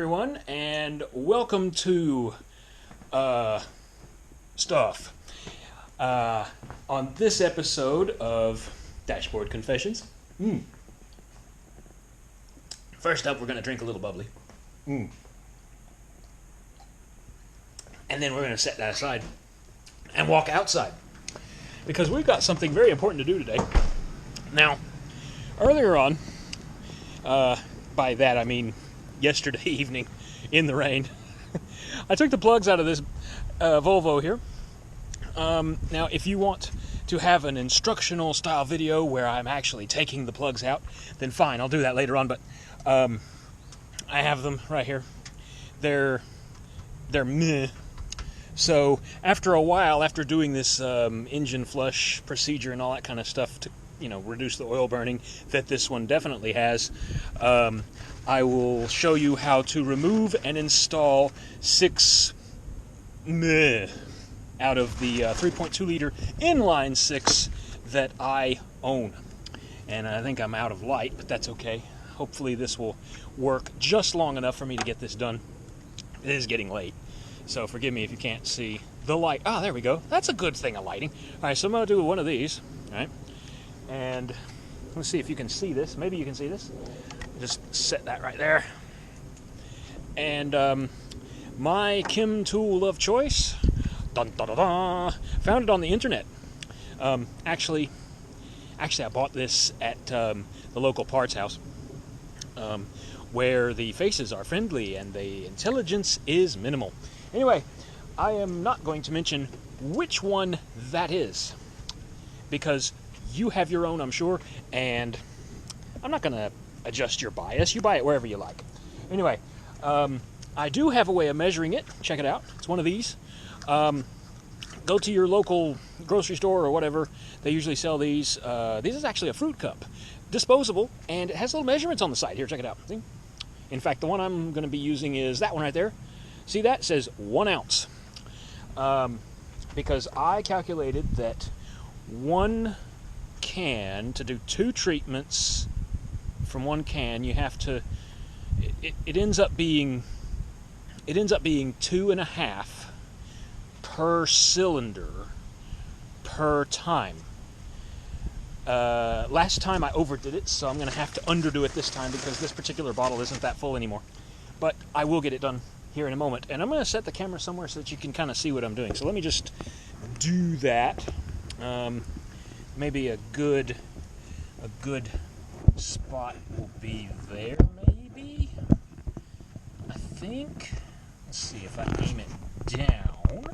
Everyone, and welcome to stuff. On this episode of Dashboard Confessions, first up, we're going to drink a little bubbly, and then we're going to set that aside and walk outside because we've got something very important to do today. Now, earlier on, by that I mean yesterday evening in the rain, I took the plugs out of this Volvo here. Now, if you want to have an instructional style video where I'm actually taking the plugs out, then fine, I'll do that later on, but I have them right here. They're meh. So after a while, after doing this engine flush procedure and all that kind of stuff to reduce the oil burning that this one definitely has, I will show you how to remove and install 6 out of the 3.2 liter inline 6 that I own. And I think I'm out of light, but that's okay. Hopefully this will work just long enough for me to get this done. It is getting late, so forgive me if you can't see the light. Ah, there we go. That's a good thing of lighting. All right, so I'm going to do one of these, all right? And let's see if you can see this. Maybe you can see this. Just set that right there. And my chem tool of choice, dun, dun, dun, dun, found it on the internet. Actually, I bought this at the local parts house, where the faces are friendly and the intelligence is minimal. Anyway, I am not going to mention which one that is, because you have your own, I'm sure, and I'm not going to adjust your bias. You buy it wherever you like. Anyway, I do have a way of measuring it. Check it out. It's one of these. Go to your local grocery store or whatever. They usually sell these. This is actually a fruit cup. Disposable, and it has little measurements on the side. Here, check it out. See? In fact, the one I'm going to be using is that one right there. See that? It says 1 ounce. Because I calculated that 1 can, to do 2 treatments from 1 can, you have to, it ends up being 2.5 per cylinder per time. Last time I overdid it, so I'm going to have to underdo it this time because this particular bottle isn't that full anymore. But I will get it done here in a moment. And I'm going to set the camera somewhere so that you can kind of see what I'm doing. So let me just do that. Maybe a good spot will be there, maybe? I think. Let's see if I aim it down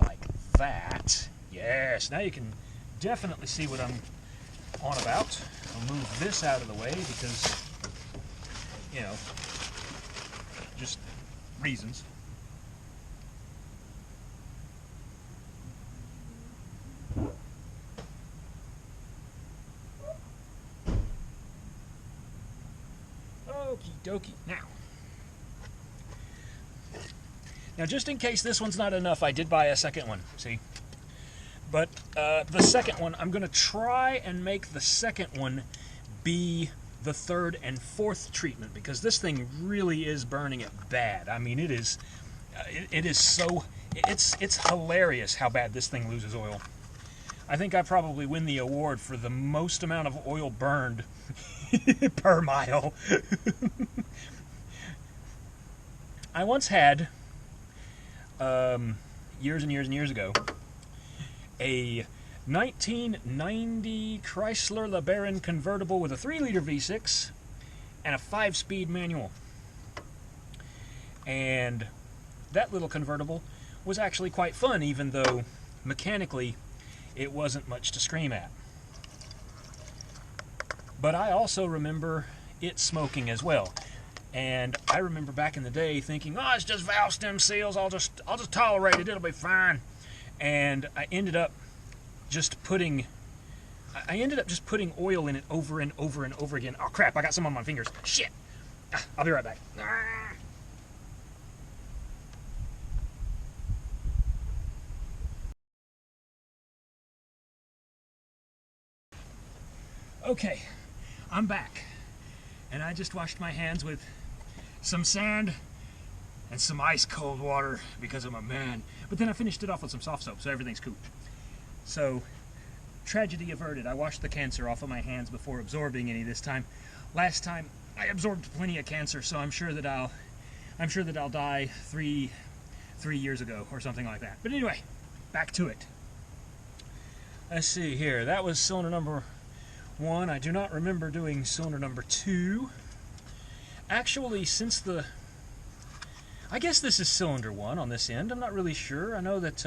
like that. Yes, now you can definitely see what I'm on about. I'll move this out of the way because, just reasons. Okie dokie. Now, just in case this one's not enough, I did buy a second one, see? But the second one, I'm going to try and make the second one be the 3rd and 4th treatment, because this thing really is burning it bad. I mean, it is so, it's hilarious how bad this thing loses oil. I think I probably win the award for the most amount of oil burned per mile. I once had, years and years and years ago, a 1990 Chrysler LeBaron convertible with a 3-liter V6 and a 5-speed manual. And that little convertible was actually quite fun, even though mechanically it wasn't much to scream at. But I also remember it smoking as well. And I remember back in the day thinking, oh, it's just valve stem seals, I'll just tolerate it, it'll be fine. And I ended up just putting oil in it over and over and over again. Oh crap, I got some on my fingers. Shit. I'll be right back. Okay, I'm back. And I just washed my hands with some sand, and some ice cold water because I'm a man. But then I finished it off with some soft soap, so everything's cool. So, tragedy averted. I washed the cancer off of my hands before absorbing any this time. Last time I absorbed plenty of cancer, so I'm sure that I'll die three years ago or something like that. But anyway, back to it. Let's see here. That was cylinder number 1. I do not remember doing cylinder number 2. Actually, I guess this is cylinder 1 on this end. I'm not really sure. I know that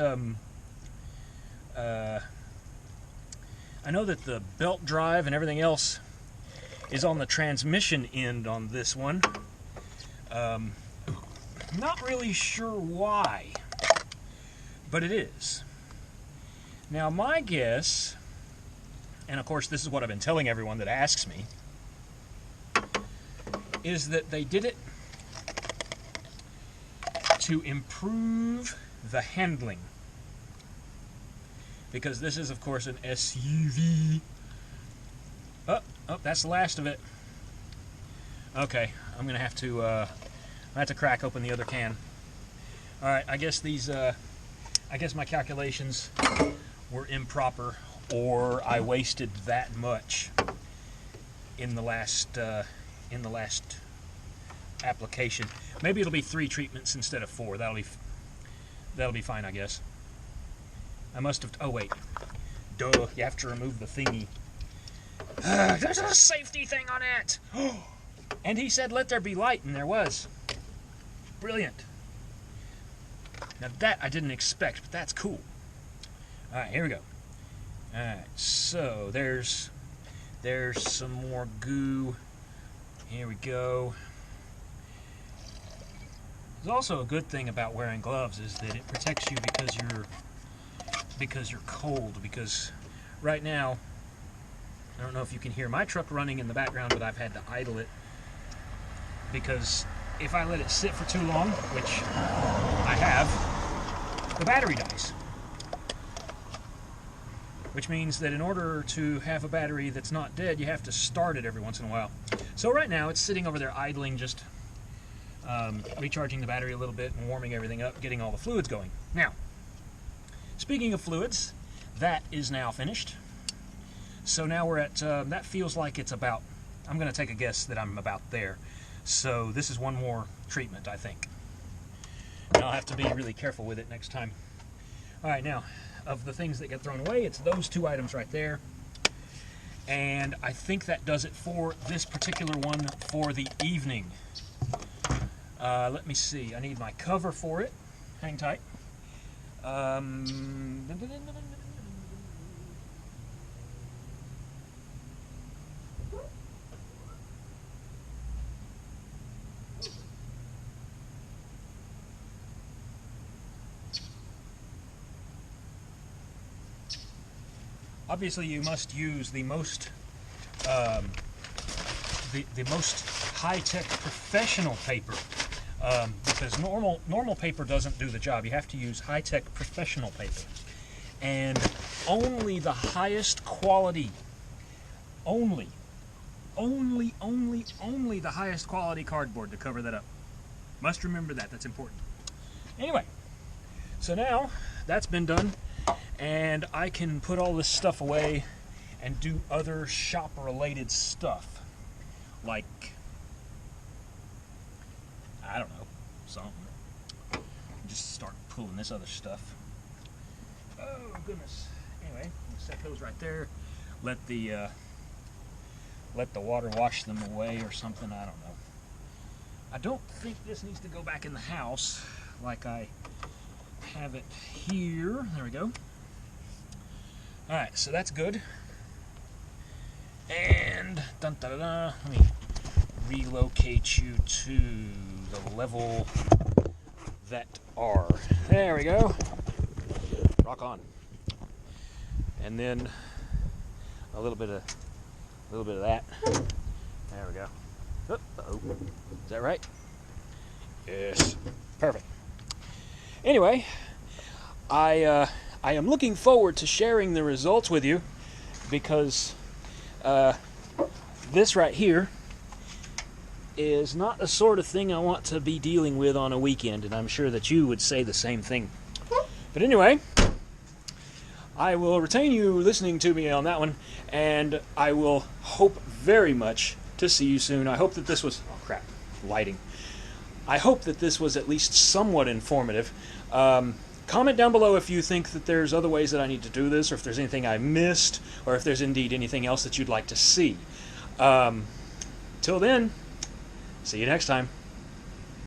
the belt drive and everything else is on the transmission end on this one. Not really sure why, but it is. Now my guess, and of course this is what I've been telling everyone that asks me, is that they did it to improve the handling. Because this is, of course, an SUV. Oh, that's the last of it. Okay, I'm gonna have to crack open the other can. All right, I guess my calculations were improper, or I wasted that much in the last application. Maybe it'll be 3 treatments instead of 4. That'll be fine, I guess. I must have. Oh wait, duh! You have to remove the thingy. There's a safety thing on it. And he said, "Let there be light," and there was. Brilliant. Now that I didn't expect, but that's cool. All right, here we go. All right, so there's some more goo. Here we go. There's also a good thing about wearing gloves is that it protects you because you're cold. Because right now, I don't know if you can hear my truck running in the background, but I've had to idle it because if I let it sit for too long, which I have, the battery dies. Which means that in order to have a battery that's not dead, you have to start it every once in a while. So right now it's sitting over there idling, just recharging the battery a little bit and warming everything up, getting all the fluids going. Now, speaking of fluids, that is now finished. So now we're at, that feels like it's about, I'm going to take a guess that I'm about there. So this is one more treatment, I think. And I'll have to be really careful with it next time. All right, now, of the things that get thrown away, it's those 2 items right there. And I think that does it for this particular one for the evening. Let me see. I need my cover for it. Hang tight. Obviously, you must use the most high-tech professional paper because normal paper doesn't do the job. You have to use high-tech professional paper, and only the highest quality, only the highest quality cardboard to cover that up. Must remember that. That's important. Anyway, so now that's been done. And I can put all this stuff away and do other shop-related stuff. Like, I don't know, something. Just start pulling this other stuff. Oh, goodness. Anyway, we'll set those right there. Let the water wash them away or something, I don't know. I don't think this needs to go back in the house like I have it here. There we go. Alright, so that's good. And let me relocate you to the level that are. There we go. Rock on. And then a little bit of that. There we go. Uh-oh. Is that right? Yes. Perfect. Anyway, I am looking forward to sharing the results with you because this right here is not the sort of thing I want to be dealing with on a weekend, and I'm sure that you would say the same thing. But anyway, I will retain you listening to me on that one, and I will hope very much to see you soon. I hope that this was... oh crap, lighting. I hope that this was at least somewhat informative. Comment down below if you think that there's other ways that I need to do this, or if there's anything I missed, or if there's indeed anything else that you'd like to see. Till then, see you next time.